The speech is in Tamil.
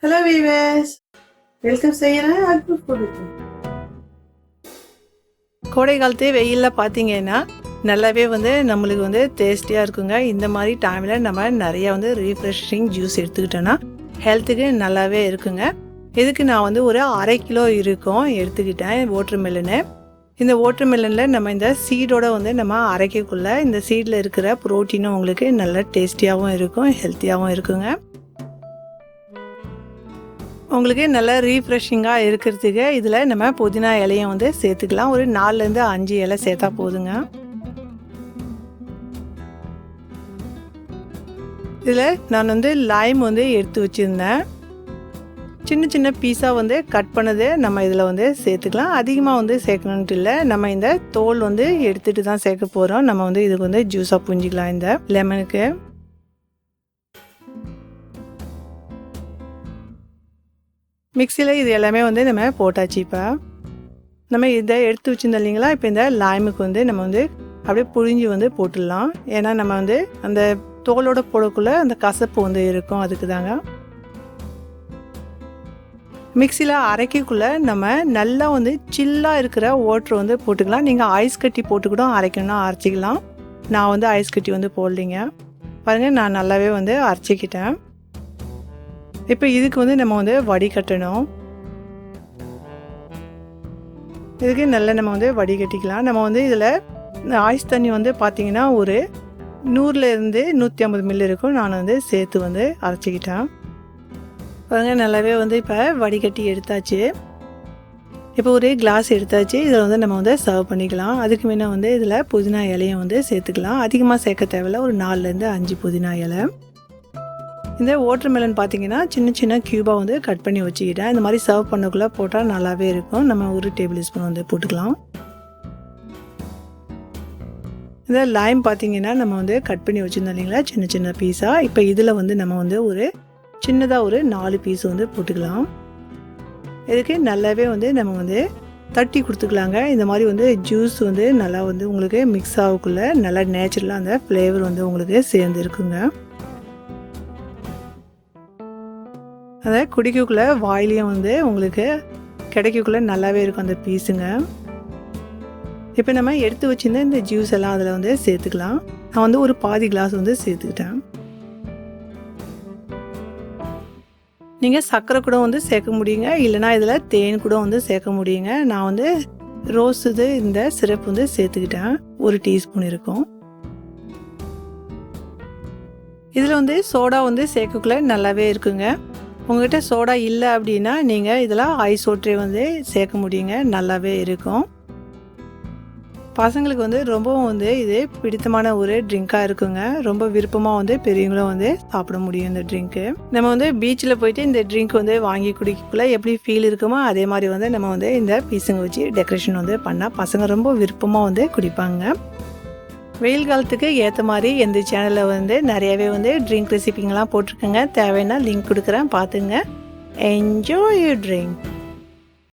ஹலோ வீவர்ஸ், வெல்கம் செய்கிறேன் அக்மல் ஃபுட்டுக்கு. கோடை காலத்து வெயிலில் பார்த்தீங்கன்னா நல்லாவே நம்மளுக்கு டேஸ்டியாக இருக்குங்க. இந்த மாதிரி டைமில் நம்ம நிறையா ரீஃப்ரெஷிங் ஜூஸ் எடுத்துக்கிட்டோன்னா ஹெல்த்துக்கு நல்லாவே இருக்குங்க. இதுக்கு நான் ஒரு 1/2 கிலோ இருக்கும் எடுத்துக்கிட்டேன் வாட்டர் மெலனு. இந்த வாட்டர் மெலனில் நம்ம இந்த சீடோட நம்ம அரைக்கக்குள்ளே இந்த சீடில் இருக்கிற ப்ரோட்டீனும் உங்களுக்கு நல்லா டேஸ்டியாகவும் இருக்கும், ஹெல்த்தியாகவும் இருக்குங்க. உங்களுக்கு நல்லா ரீஃப்ரெஷிங்காக இருக்கிறதுக்கு இதில் நம்ம புதினா இலையும் சேர்த்துக்கலாம். ஒரு 4லேருந்து 5 இலை சேர்த்தா போதுங்க. இதில் நான் லைம் எடுத்து வச்சுருந்தேன். சின்ன சின்ன பீஸாக கட் பண்ணது நம்ம இதில் சேர்த்துக்கலாம். அதிகமாக சேர்க்கணுன்ட்டு இல்லை. நம்ம இந்த தோல் எடுத்துகிட்டு தான் சேர்க்க போகிறோம். நம்ம இதுக்கு ஜூஸாக புஞ்சிக்கலாம் இந்த லெமனுக்கு. மிக்சியில் இது எல்லாமே நம்ம போட்டாச்சு. இப்போ நம்ம இதை எடுத்து வச்சுருந்தோம் இல்லைங்களா, இப்போ இந்த லைமுக்கு நம்ம அப்படியே புழிஞ்சு போட்டுடலாம். ஏன்னா நம்ம அந்த தோலோட போடக்குள்ளே அந்த கசப்பு இருக்கும், அதுக்கு தாங்க. மிக்சியில் அரைக்கக்குள்ளே நம்ம நல்லா சில்லாக இருக்கிற வாட்ரு போட்டுக்கலாம். நீங்கள் ஐஸ் கட்டி போட்டு கூட அரைக்கணும்னா அரைச்சிக்கலாம். நான் ஐஸ் கட்டி போடலிங்க. பாருங்கள், நான் நல்லாவே அரைச்சிக்கிட்டேன். இப்போ இதுக்கு நம்ம வடிகட்டணும். இதுக்கு நல்லா நம்ம வடிகட்டிக்கலாம். நம்ம இதில் ஐஸ் தண்ணி பார்த்திங்கன்னா ஒரு 100லேருந்து 150 மில்லி இருக்கும். நான் சேர்த்து அரைச்சிக்கிட்டேன். பாருங்கள், நல்லாவே இப்போ வடிகட்டி எடுத்தாச்சு. இப்போ ஒரு கிளாஸ் எடுத்தாச்சு. இதில் நம்ம சர்வ் பண்ணிக்கலாம். அதுக்கு முன்னே இதில் புதினா இலையும் சேர்த்துக்கலாம். அதிகமாக சேர்க்க தேவையில்ல, ஒரு 4லேருந்து 5 புதினா இலை. இந்த வாட்டர் மெலன் பார்த்தீங்கன்னா சின்ன சின்ன க்யூபாக கட் பண்ணி வச்சுக்கிட்டேன். இந்த மாதிரி சர்வ் பண்ணக்குள்ளே போட்டால் நல்லாவே இருக்கும். நம்ம ஒரு டேபிள் ஸ்பூன் போட்டுக்கலாம். இந்த லைம் பார்த்தீங்கன்னா நம்ம கட் பண்ணி வச்சுருந்தோம் இல்லைங்களா, சின்ன சின்ன பீஸாக. இப்போ இதில் நம்ம ஒரு சின்னதாக ஒரு 4 பீஸ் போட்டுக்கலாம். இதுக்கு நல்லாவே நம்ம தட்டி கொடுத்துக்கலாங்க. இந்த மாதிரி ஜூஸ் நல்லா உங்களுக்கு மிக்ஸ் ஆகக்குள்ளே நல்லா நேச்சுரலாக அந்த ஃப்ளேவர் உங்களுக்கு சேர்ந்து இருக்குங்க. அதை குடிக்கக்குள்ளே வாயிலையும் உங்களுக்கு கிடைக்கக்குள்ளே நல்லாவே இருக்கும் அந்த பீஸுங்க. இப்போ நம்ம எடுத்து வச்சுருந்த இந்த ஜூஸ் எல்லாம் அதில் சேர்த்துக்கலாம். நான் ஒரு பாதி கிளாஸ் சேர்த்துக்கிட்டேன். நீங்கள் சர்க்கரை கூட சேர்க்க முடியுங்க, இல்லைனா இதில் தேன் கூட சேர்க்க முடியுங்க. நான் ரோஸ் இந்த சிரப் சேர்த்துக்கிட்டேன். 1 டீஸ்பூன் இருக்கும். இதில் சோடா சேர்க்கக்குள்ளே நல்லாவே இருக்குங்க. உங்கள்கிட்ட சோடா இல்லை அப்படின்னா நீங்கள் இதில் ஐஸ் வாட்டரே சேர்க்க முடியுங்க, நல்லாவே இருக்கும். பசங்களுக்கு ரொம்பவும் இது பிடித்தமான ஒரு ட்ரிங்காக இருக்குங்க. ரொம்ப விருப்பமாக பெரியவங்களும் சாப்பிட முடியும் இந்த ட்ரிங்க்கு. நம்ம பீச்சில் போயிட்டு இந்த ட்ரிங்க் வாங்கி குடிக்கக்குள்ளே எப்படி ஃபீல் இருக்குமோ அதே மாதிரி நம்ம இந்த பீஸுங்க வச்சு டெக்கரேஷன் பண்ணால் பசங்க ரொம்ப விருப்பமாக குடிப்பாங்க. வெயில் காலத்துக்கு ஏற்ற மாதிரி இந்த சேனலில் நிறையவே ட்ரிங்க் ரெசிபிங்கெலாம் போட்டிருக்கேங்க. தேவைன்னா லிங்க் கொடுக்குறேன், பார்த்துங்க. Enjoy you drink.